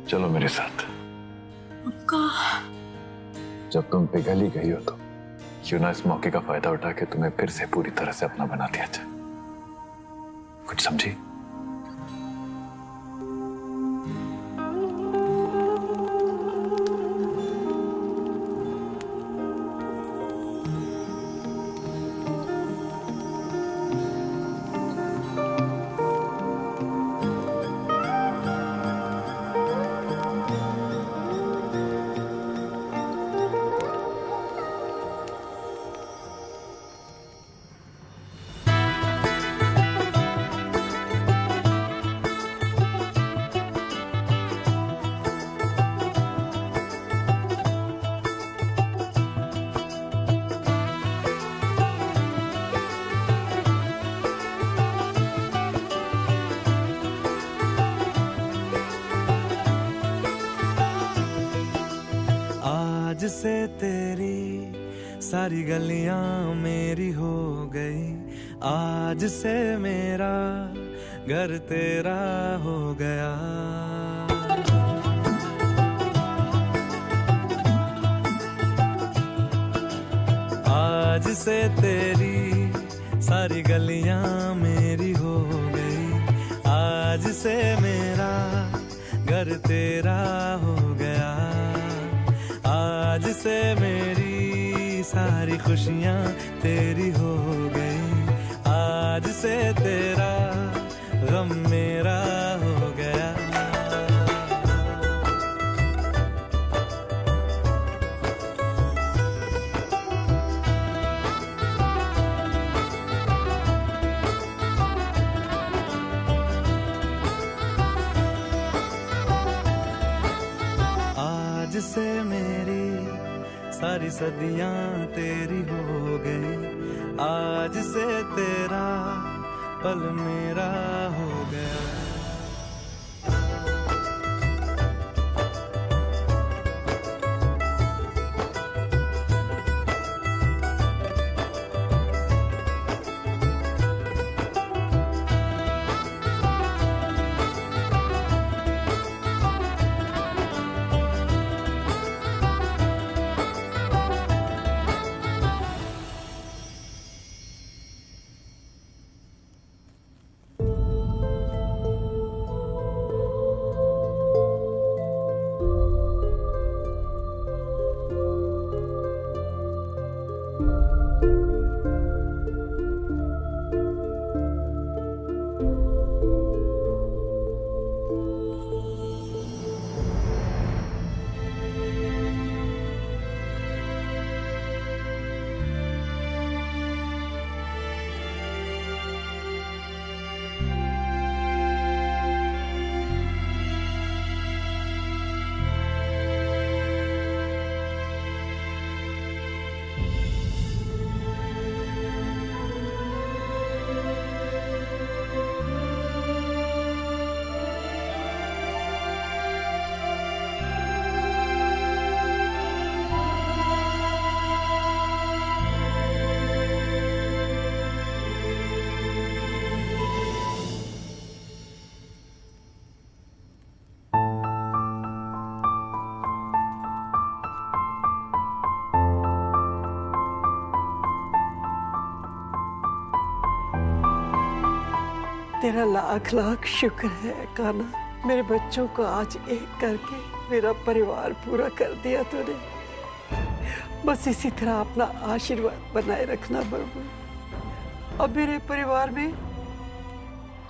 चलो मेरे साथ। कहाँ? जब तुम पिघल ही गई हो तो क्यों ना इस मौके का फायदा उठा के तुम्हें फिर से पूरी तरह से अपना बना दिया जाए। कुछ समझी? आज से तेरी सारी गलियां मेरी हो गई, आज से मेरा घर तेरा हो गया। आज से तेरी सारी गलियां मेरी हो गई, आज से मेरा घर तेरा हो गया। आज से मेरी सारी खुशियां तेरी हो गई, आज से तेरा गम मेरा हो गया। आज से मेरी सारी सदियां तेरी हो गई, आज से तेरा पल मेरा हो गया। तेरा लाख लाख शुक्र है कान्हा, मेरे बच्चों को आज एक करके मेरा परिवार पूरा कर दिया तूने। बस इसी तरह अपना आशीर्वाद बनाए रखना बाबू। अब मेरे परिवार में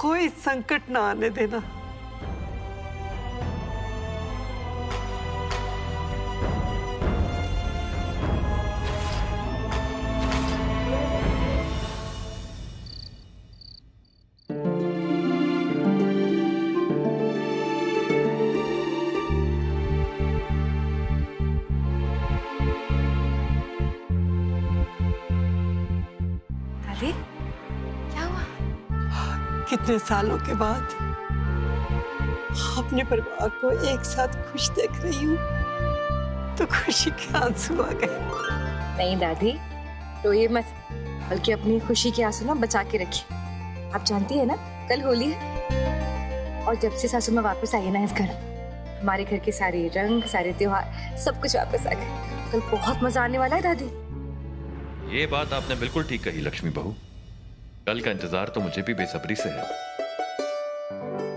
कोई संकट ना आने देना। क्या हुआ? कितने सालों के बाद अपने परिवार को एक साथ खुश देख रही हूँ तो खुशी के आंसू आ गए। नहीं दादी, रोइए मत, बल्कि अपनी खुशी के आंसू ना बचा के रखिए। आप जानती है ना, कल होली है और जब से सासू माँ वापस आई है ना इस घर, हमारे घर के सारे रंग, सारे त्योहार, सब कुछ वापस आ गए। कल बहुत मजा आने वाला है दादी। ये बात आपने बिल्कुल ठीक कही लक्ष्मी बहू। कल का इंतजार तो मुझे भी बेसब्री से है।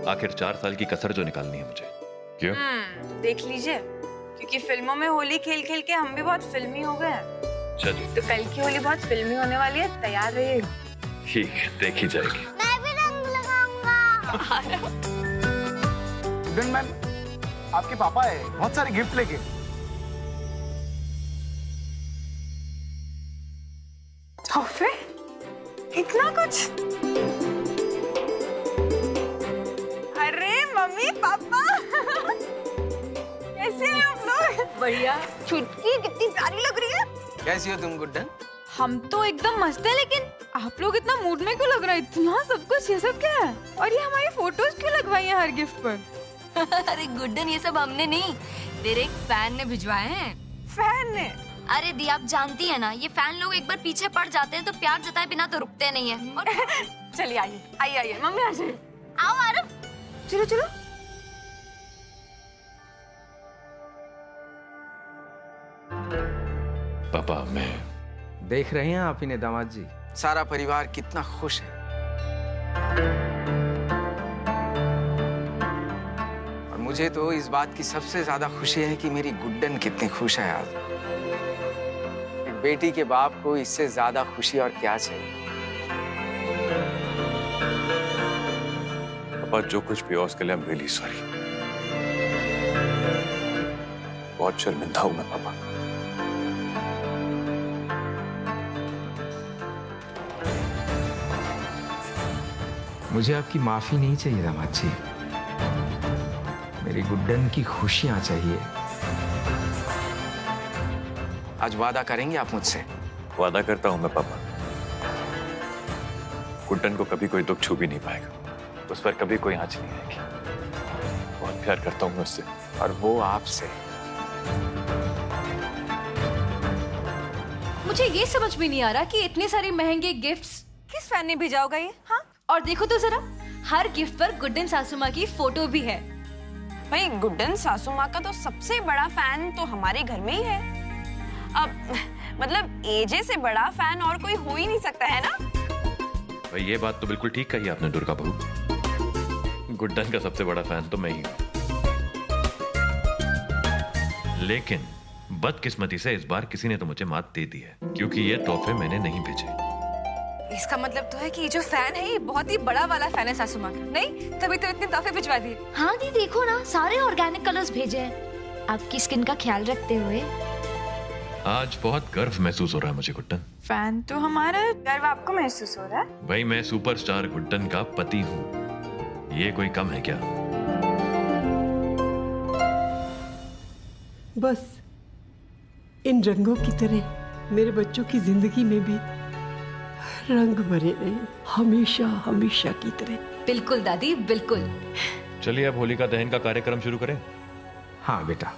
आखिर 4 साल की कसर जो निकालनी है मुझे। क्यों? देख लीजिए, क्योंकि फिल्मों में होली खेल खेल के हम भी बहुत फिल्मी हो गए हैं। चलिए, तो कल की होली बहुत फिल्मी होने वाली है, तैयार रहिए। ठीक है, देखी जाएगी। मैं भी रंग लगाऊंगा। गुड मैम, आपके पापा है, बहुत सारे गिफ्ट लेके। तोहफे? इतना कुछ? अरे मम्मी पापा कैसे हैं आप लोग? बढ़िया। छुटकी कितनी प्यारी लग रही है। कैसी हो तुम गुड्डन? हम तो एकदम मस्त है, लेकिन आप लोग इतना मूड में क्यों लग रहा है? इतना सब कुछ, ये सब क्या है? और ये हमारी फोटोज क्यों लगवाई है हर गिफ्ट पर? अरे गुड्डन, ये सब हमने नहीं, तेरे एक फैन ने भिजवाए हैं। फैन ने? अरे दी, आप जानती है ना, ये फैन लोग एक बार पीछे पड़ जाते हैं तो प्यार जताए बिना तो रुकते नहीं है। और चलिए आइए आइए आइए, मम्मी आ जाइए। आओ आरव, चलो चलो। पापा, मैं देख रहे हैं आप इन्हें दामाद जी, सारा परिवार कितना खुश है। और मुझे तो इस बात की सबसे ज्यादा खुशी है कि मेरी गुड्डन कितनी खुश है आज। एक बेटी के बाप को इससे ज्यादा खुशी और क्या चाहिए। पापा, जो कुछ भी हो उसके लिए I'm really sorry। बहुत शर्मिंदा हूं मैं पापा। मुझे आपकी माफी नहीं चाहिए दामाद जी, मेरी गुड्डन की खुशियां चाहिए। आज वादा करेंगे आप मुझसे? वादा करता हूं मैं पापा, गुड्डन को कभी कोई दुख छू भी नहीं पाएगा, उस पर कभी कोई आंच नहीं आएगी। बहुत प्यार करता हूं मैं उससे, और वो आपसे। मुझे ये समझ में नहीं आ रहा कि इतने सारे महंगे गिफ्ट्स किस फैन ने भेजा होगा ये? हाँ, और देखो तो जरा, हर गिफ्ट पर गुड्डन सासू माँ की फोटो भी है। भाई गुड्डन सासू माँ का तो सबसे बड़ा फैन तो हमारे घर में ही है। अब मतलब एजे से बड़ा फैन और कोई हो ही नहीं सकता, है ना? भाई ये बात तो बिल्कुल ठीक कही आपने दुर्गा बहू। गुड्डन का सबसे बड़ा फैन तो मैं ही हूं। लेकिन बदकिस्मती से इस बार किसी ने तो मुझे मात दे दी है, क्योंकि ये तोहफे मैंने नहीं भेजे। इसका मतलब तो है कि ये जो फैन है ये बहुत ही बड़ा वाला फैन है सासू माँ का, नहीं? तभी तो इतने तोहफे भिजवा दिए। हाँ दी, देखो ना, सारे ऑर्गेनिक कलर्स भेजे हैं आपकी स्किन का ख्याल रखते हुए। आज बहुत गर्व महसूस हो रहा है मुझे गुड्डन। फैन तो हमारा, गर्व आपको महसूस हो रहा है? भाई मैं सुपरस्टार गुड्डन का पति हूँ, ये कोई कम है क्या? बस इन रंगों की तरह मेरे बच्चों की जिंदगी में भी रंग भरे रहे, हमेशा हमेशा की तरह। बिल्कुल दादी, बिल्कुल। चलिए अब होलिका दहन का कार्यक्रम शुरू करें। हाँ बेटा।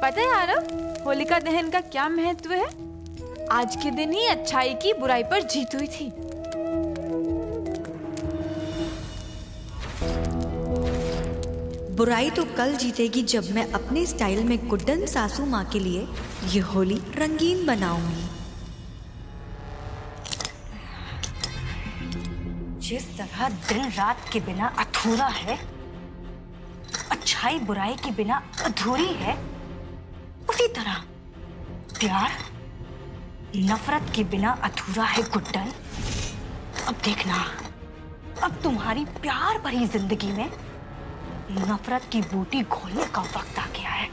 पता है आरव, होलिका दहन का क्या महत्व है? आज के दिन ही अच्छाई की बुराई पर जीत हुई थी। बुराई तो कल जीतेगी जब मैं अपने स्टाइल में गुड्डन सासू माँ के लिए ये होली रंगीन बनाऊंगी। जिस तरह दिन रात के बिना अधूरा है, अच्छाई बुराई के बिना अधूरी है, उसी तरह प्यार नफरत के बिना अधूरा है गुड्डन। अब देखना, अब तुम्हारी प्यार भरी जिंदगी में नफरत की बूटी खोलने का वक्त आ गया है।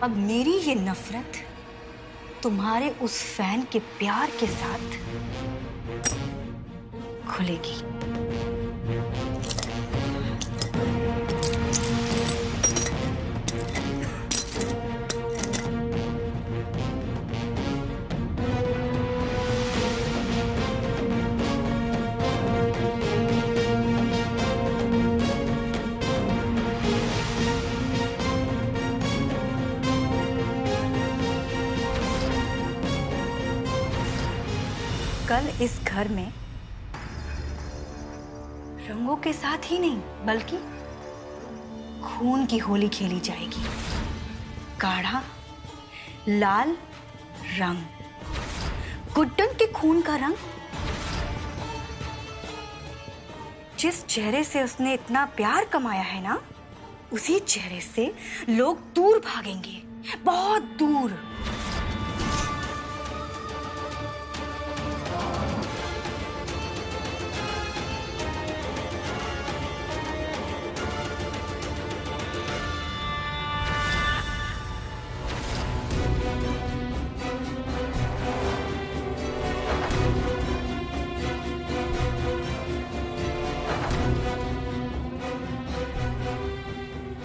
अब मेरी ये नफरत तुम्हारे उस फैन के प्यार के साथ खुलेगी। कल इस घर में रंगों के साथ ही नहीं बल्कि खून की होली खेली जाएगी। गाढ़ा लाल रंग, गुड्डन के खून का रंग। जिस चेहरे से उसने इतना प्यार कमाया है ना, उसी चेहरे से लोग दूर भागेंगे, बहुत दूर।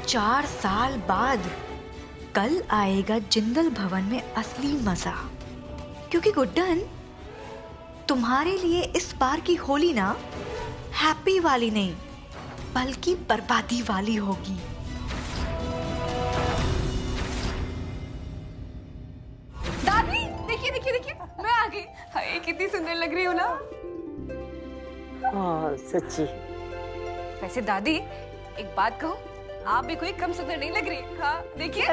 चार साल बाद कल आएगा जिंदल भवन में असली मजा, क्योंकि गुड्डन तुम्हारे लिए इस बार की होली ना हैप्पी वाली नहीं बल्कि बर्बादी वाली होगी। दादी देखिए देखिए देखिए, मैं आ गई। हाय कितनी सुंदर लग रही हूँ ना। हाँ सच्ची। वैसे दादी एक बात कहूँ, आप भी कोई कम सुंदर नहीं लग रही। हाँ देखिए।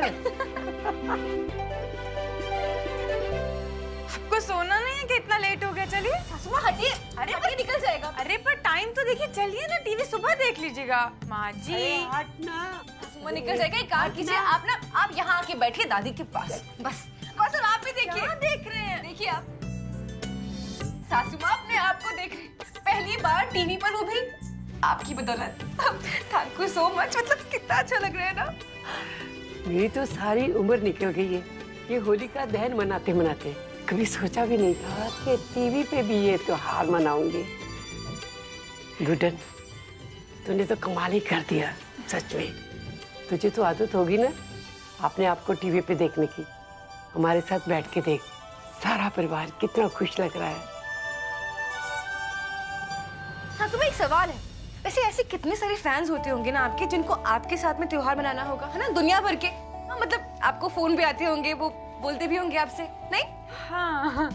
आपको सोना नहीं है कि इतना लेट हो गया? चलिए सासू माँ हटिए। अरे पर निकल जाएगा। अरे पर टाइम तो देखिए, चलिए ना, टीवी सुबह देख लीजिएगा। माँ जी सासू माँ निकल जाएगा। एक काम कीजिए, आप ना आप यहाँ आके बैठिए दादी के पास। बस बस और आप भी देखिए। देख रहे हैं? देखिए आप सासू माँ अपने आप को देख रहे हैं। पहली बार टीवी पर, वो भी आपकी बदौलत। Thank you so much. मतलब कितना अच्छा लग रहा है ना। मेरी तो सारी उम्र निकल गई है ये होली का दहन मनाते मनाते। कभी सोचा भी नहीं था कि टीवी पे भी ये त्योहार मनाऊंगी। गुड्डन, तूने तो कमाल ही कर दिया सच में। तुझे तो आदत होगी ना अपने आप को टीवी पे देखने की। हमारे साथ बैठ के देख, सारा परिवार कितना खुश लग रहा है। हाँ तुम्हें एक सवाल है, वैसे ऐसे कितने सारे फैंस होते होंगे ना आपके, जिनको आपके साथ में त्योहार मनाना होगा, है ना, दुनिया भर के। हाँ, मतलब आपको फोन पे आते होंगे, वो बोलते भी होंगे आपसे, नहीं? हाँ,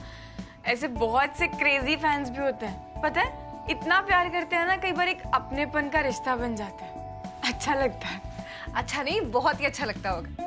ऐसे बहुत से क्रेजी फैंस भी होते हैं। पता है, इतना प्यार करते हैं ना, कई बार एक अपनेपन का रिश्ता बन जाता है। अच्छा लगता है। अच्छा नहीं, बहुत ही अच्छा लगता होगा।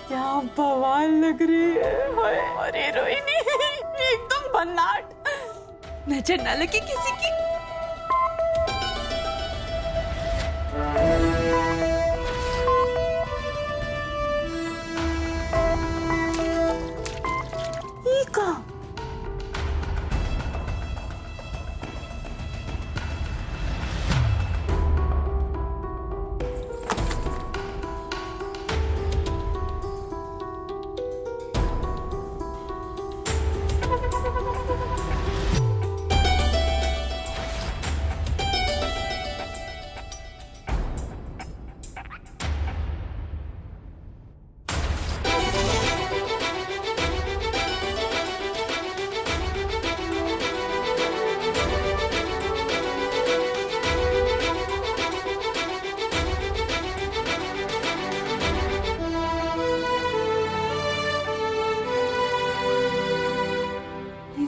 क्या बवाल लग रही है। अरे रोहिणी एकदम भन्नाट, नजर न लगी किसी की। ये कहाँ?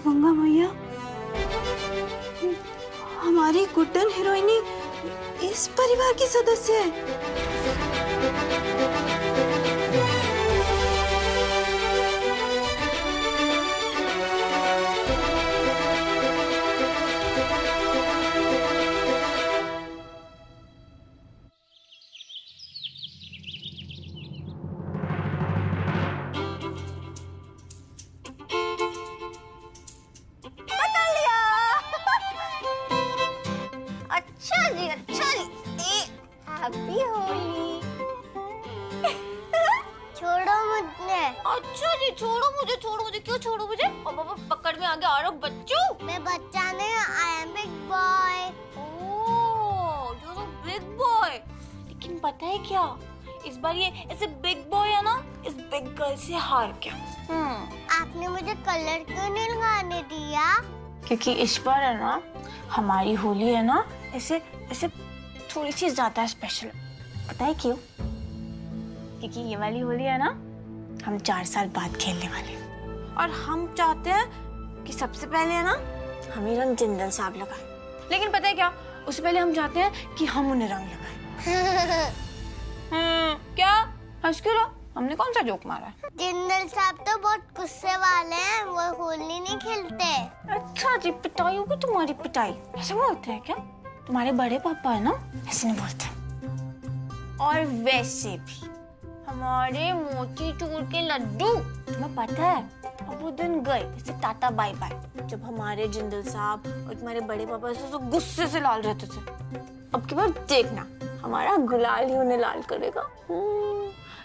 गंगा मैया, हमारी गुड्डन हीरोइनी इस परिवार की सदस्य है। अच्छा जी, छोड़ो मुझे, छोड़ो मुझे। क्यों छोड़ो मुझे? और पापा पकड़ में आ गया। और बच्चों, मैं बच्चा नहीं, I am big boy. Oh, you are big boy. लेकिन पता है क्या, इस बार ये ऐसे बिग बॉय है ना, इस बिग गर्ल से हार गया। आपने मुझे कलर क्यों नहीं लगाने दिया? क्योंकि इस बार है ना, हमारी होली है ना, ऐसे ऐसे थोड़ी सी ज्यादा स्पेशल। पता है क्यों? क्योंकि ये वाली होली है ना, हम 4 साल बाद खेलने वाले हैं। और हम चाहते हैं कि सबसे पहले है ना, हमें रंग जिंदल साहब लगाए। लेकिन पता है क्या, उससे पहले हम चाहते हैं कि हम उन्हें रंग लगाए। क्या हंस क्यों रहा? हमने कौन सा जोक मारा है? जिंदल साहब तो बहुत गुस्से वाले हैं, वो होली नहीं खेलते। अच्छा जी, पिटाई होगी तुम्हारी पिटाई। ऐसे बोलते हैं क्या? तुम्हारे बड़े पापा है ना, ऐसे नहीं बोलते। और वैसे भी हमारे मोतीचूर के लड्डू, तुम्हें पता है, अब वो दिन गए जैसे टाटा बाय बाय, जब हमारे जिंदल साहब और तुम्हारे बड़े पापा ऐसे तो गुस्से से लाल रहते थे। अब की बार देखना, हमारा गुलाल ही उन्हें लाल करेगा।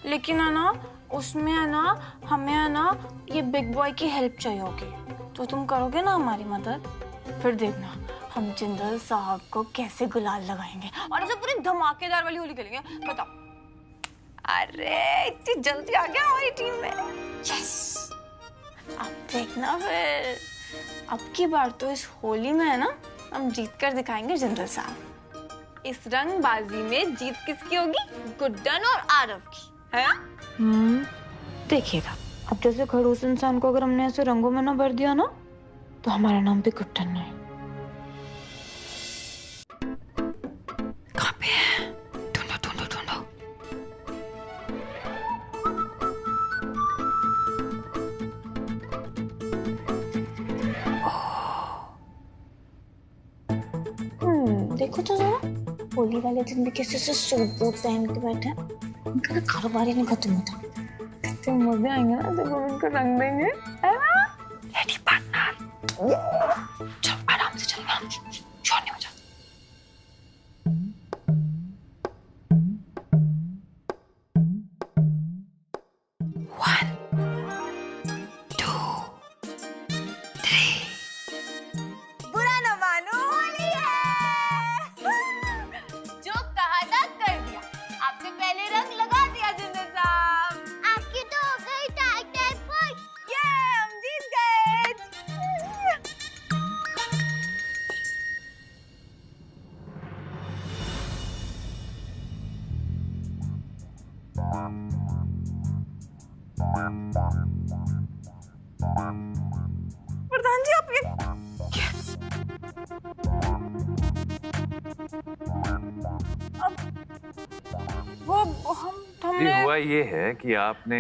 लेकिन है ना, उसमें है ना, हमें है ना, ये बिग बॉय की हेल्प चाहिए होगी। तो तुम करोगे ना हमारी मदद? फिर देखना हम जिंदल साहब को कैसे गुलाल लगाएंगे और ऐसे पूरी धमाकेदार वाली होली खेलेंगे। बताओ। अरे इतनी जल्दी आ गया हमारी टीम में। यस, अब देखना फिर, अब की बार तो इस होली में है ना, हम जीत कर दिखाएंगे जिंदल साहब। इस रंगबाजी में जीत किसकी होगी? गुड्डन और आरव की है। देखिएगा, अब जैसे खड़ूस इंसान को अगर हमने ऐसे रंगों में ना भर दिया ना, तो हमारा नाम भी गुड्डन है। कहाँ पे है? ढूंढो ढूंढो ढूंढो। देखो तो जरा, होली वाले दिन भी कैसे से सूट बूट पहन के बैठे हैं। उनका ना कारोबार ही नहीं खत्म होता। कितने मजे आएंगे ना जब हम इनको रंग देंगे, है ना? रेडी पार्टनर, चल आराम से चलना, शोर नहीं मचा। प्रधान जी, आप ये हमने हुआ ये है कि आपने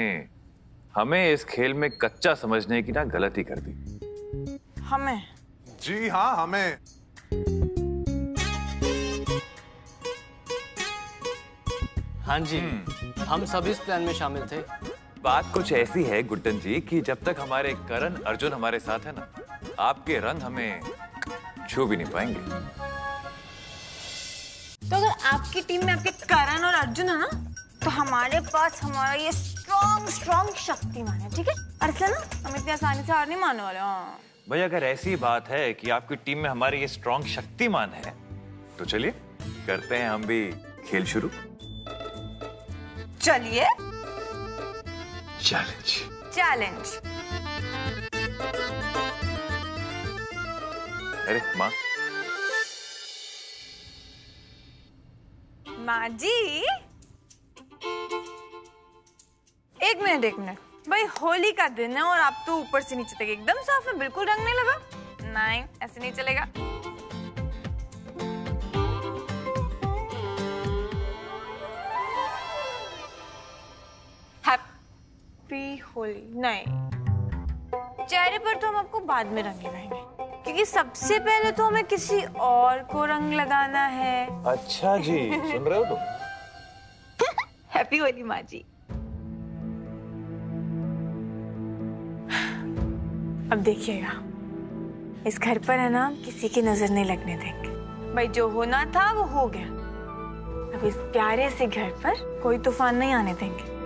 हमें इस खेल में कच्चा समझने की ना गलती कर दी। हमें? जी हाँ, हमें। हाँ जी, हम सब इस प्लान में शामिल थे। बात कुछ ऐसी है गुड्डन जी कि जब तक हमारे करण अर्जुन हमारे साथ है ना, आपके रंग हमें छू भी नहीं पाएंगे। तो अगर आपकी टीम में आपके करण और अर्जुन है ना, तो हमारे पास हमारा ये स्ट्रॉन्ग शक्तिमान है, ठीक है? और इसलिए ना, हम इतनी आसानी से हार नहीं मानने वाले। हाँ भाई, अगर ऐसी बात है कि आपकी टीम में हमारे ये स्ट्रॉन्ग शक्तिमान है, तो चलिए करते हैं हम भी खेल शुरू। चलिए, चैलेंज। अरे माँ जी, एक मिनट भाई, होली का दिन है और आप तो ऊपर से नीचे तक एकदम साफ है, बिल्कुल रंग नहीं लगा। नहीं, ऐसे नहीं चलेगा। हैप्पी होली नहीं, चेहरे पर तो हम आपको बाद में रंग लगाएंगे, क्योंकि सबसे पहले तो हमें किसी और को रंग लगाना है। अच्छा जी, सुन रहे हो तुम? हैप्पी होली माँ जी। अब देखिएगा, इस घर पर है ना, किसी की नजर नहीं लगने देंगे। भाई, जो होना था वो हो गया। अब इस प्यारे से घर पर कोई तूफान नहीं आने देंगे।